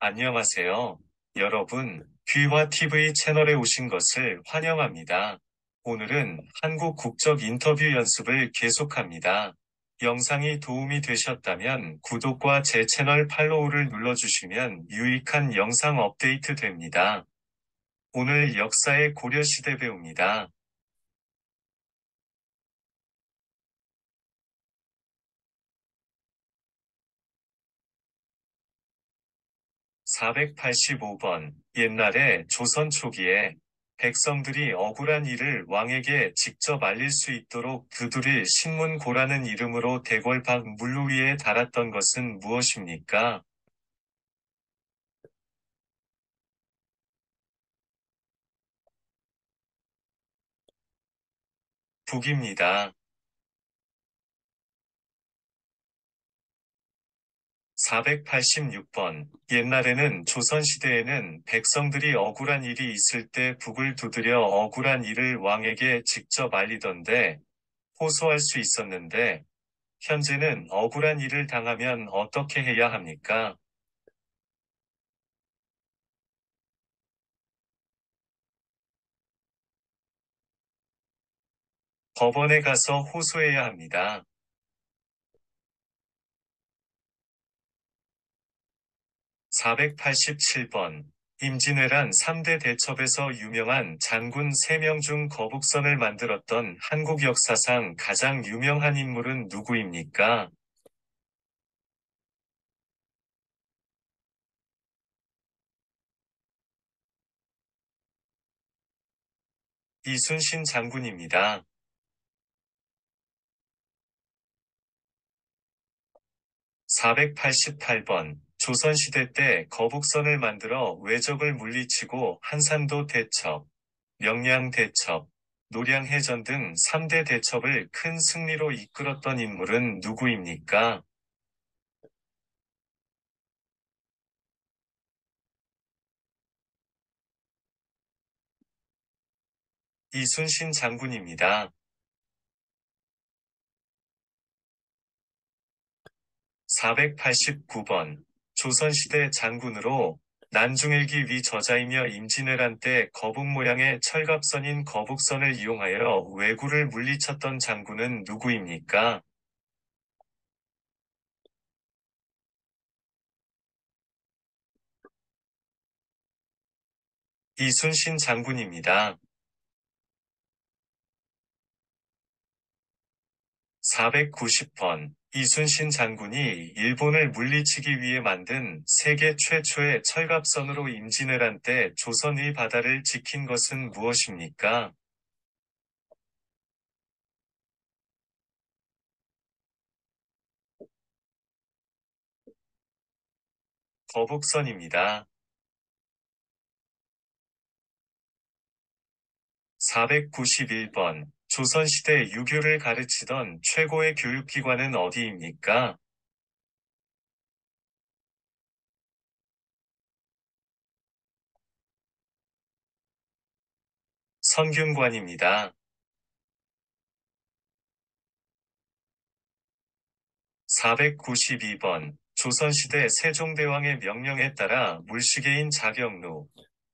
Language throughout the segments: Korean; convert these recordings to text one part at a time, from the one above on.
안녕하세요. 여러분, 귀화 TV 채널에 오신 것을 환영합니다. 오늘은 한국 국적 인터뷰 연습을 계속합니다. 영상이 도움이 되셨다면 구독과 제 채널 팔로우를 눌러주시면 유익한 영상 업데이트 됩니다. 오늘 역사의 고려시대 배웁니다. 485번. 옛날에 조선 초기에 백성들이 억울한 일을 왕에게 직접 알릴 수 있도록 두드릴 신문고라는 이름으로 대궐 밖 물루 위에 달았던 것은 무엇입니까? 북입니다. 486번. 옛날에는 조선시대에는 백성들이 억울한 일이 있을 때 북을 두드려 억울한 일을 왕에게 직접 알리던데 호소할 수 있었는데 현재는 억울한 일을 당하면 어떻게 해야 합니까? 법원에 가서 호소해야 합니다. 487번. 임진왜란 3대 대첩에서 유명한 장군 3명 중 거북선을 만들었던 한국 역사상 가장 유명한 인물은 누구입니까? 이순신 장군입니다. 488번. 조선시대 때 거북선을 만들어 왜적을 물리치고 한산도 대첩, 명량 대첩, 노량해전 등 3대 대첩을 큰 승리로 이끌었던 인물은 누구입니까? 이순신 장군입니다. 489번. 조선시대 장군으로 난중일기 위 저자이며 임진왜란 때 거북 모양의 철갑선인 거북선을 이용하여 왜구를 물리쳤던 장군은 누구입니까? 이순신 장군입니다. 490번. 이순신 장군이 일본을 물리치기 위해 만든 세계 최초의 철갑선으로 임진왜란 때 조선의 바다를 지킨 것은 무엇입니까? 거북선입니다. 491번. 조선시대 유교를 가르치던 최고의 교육기관은 어디입니까? 성균관입니다. 492번. 조선시대 세종대왕의 명령에 따라 물시계인 자경루,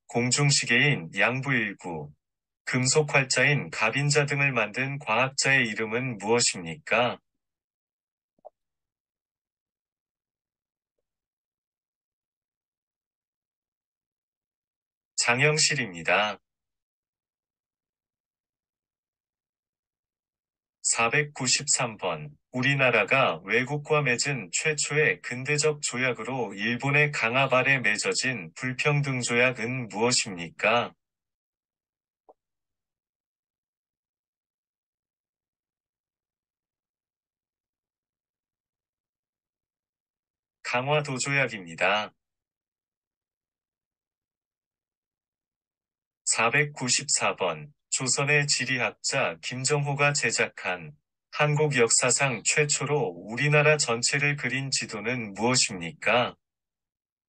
공중시계인 양부일구, 금속활자인 갑인자 등을 만든 과학자의 이름은 무엇입니까? 장영실입니다. 493번. 우리나라가 외국과 맺은 최초의 근대적 조약으로 일본의 강압 아래 맺어진 불평등조약은 무엇입니까? 강화도조약입니다. 494번. 조선의 지리학자 김정호가 제작한 한국 역사상 최초로 우리나라 전체를 그린 지도는 무엇입니까? 대동여 지도입니다. , 4 9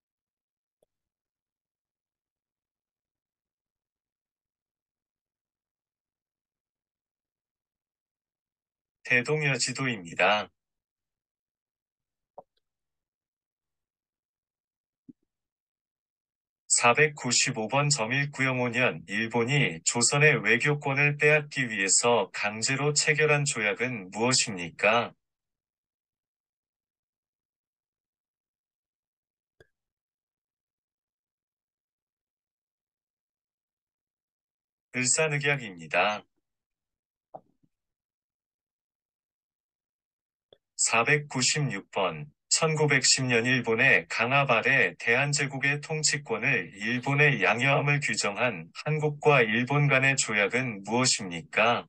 4번. 조선의 지리학자 김정호가 제작한 한국 역사상 최초로 우리나라 전체를 그린 지도는 무엇입니까? 대동여 지도입니다. 4 9 4번. 4 9 4번. 조선의 지리학자 김정호가 제작한 한국 역사상 최초로 우리나라 전체를 그린 지도는 무엇입니까? 495번 점1905년 일본이 조선의 외교권을 빼앗기 위해서 강제로 체결한 조약은 무엇입니까? 을사늑약입니다. 496번 1910년 일본의 강압 아래 대한제국의 통치권을 일본에 양여함을 규정한 한국과 일본 간의 조약은 무엇입니까?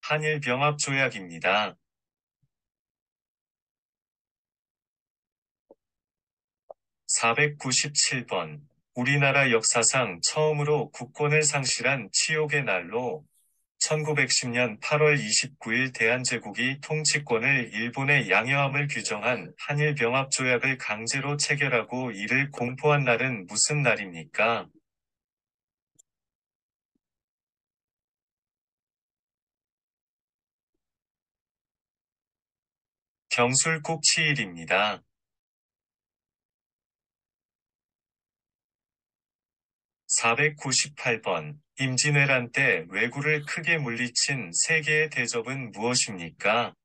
한일병합조약입니다. 497번. 우리나라 역사상 처음으로 국권을 상실한 치욕의 날로 1910년 8월 29일 대한제국이 통치권을 일본에 양여함을 규정한 한일병합조약을 강제로 체결하고 이를 공포한 날은 무슨 날입니까? 경술국치일입니다. 498번. 임진왜란 때 왜구를 크게 물리친 세 개의 대접은 무엇입니까?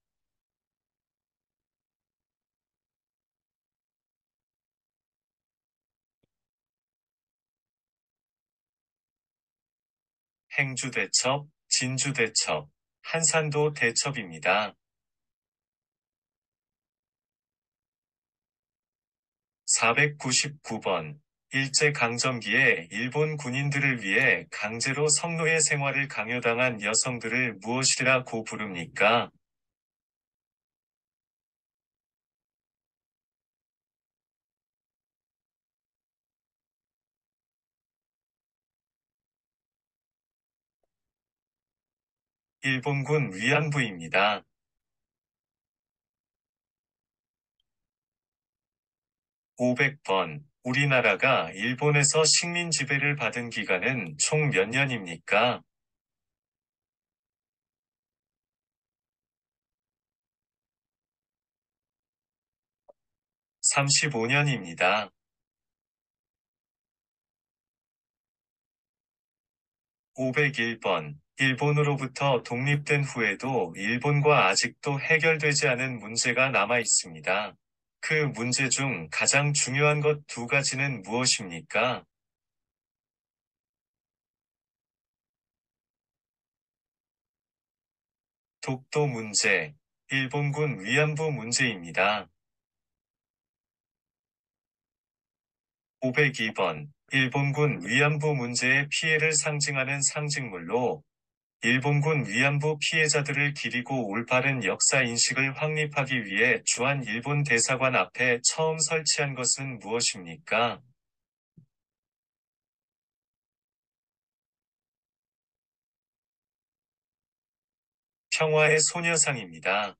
행주대첩, 진주대첩, 한산도 대첩입니다. 499번. 일제강점기에 일본 군인들을 위해 강제로 성노예 생활을 강요당한 여성들을 무엇이라고 부릅니까? 일본군 위안부입니다. 500번. 우리나라가 일본에서 식민 지배를 받은 기간은 총 몇 년입니까? 35년입니다. 501번. 일본으로부터 독립된 후에도 일본과 아직도 해결되지 않은 문제가 남아 있습니다. 그 문제 중 가장 중요한 것 두 가지는 무엇입니까? 독도 문제, 일본군 위안부 문제입니다. 502번. 일본군 위안부 문제의 피해를 상징하는 상징물로 일본군 위안부 피해자들을 기리고 올바른 역사 인식을 확립하기 위해 주한 일본 대사관 앞에 처음 설치한 것은 무엇입니까? 평화의 소녀상입니다.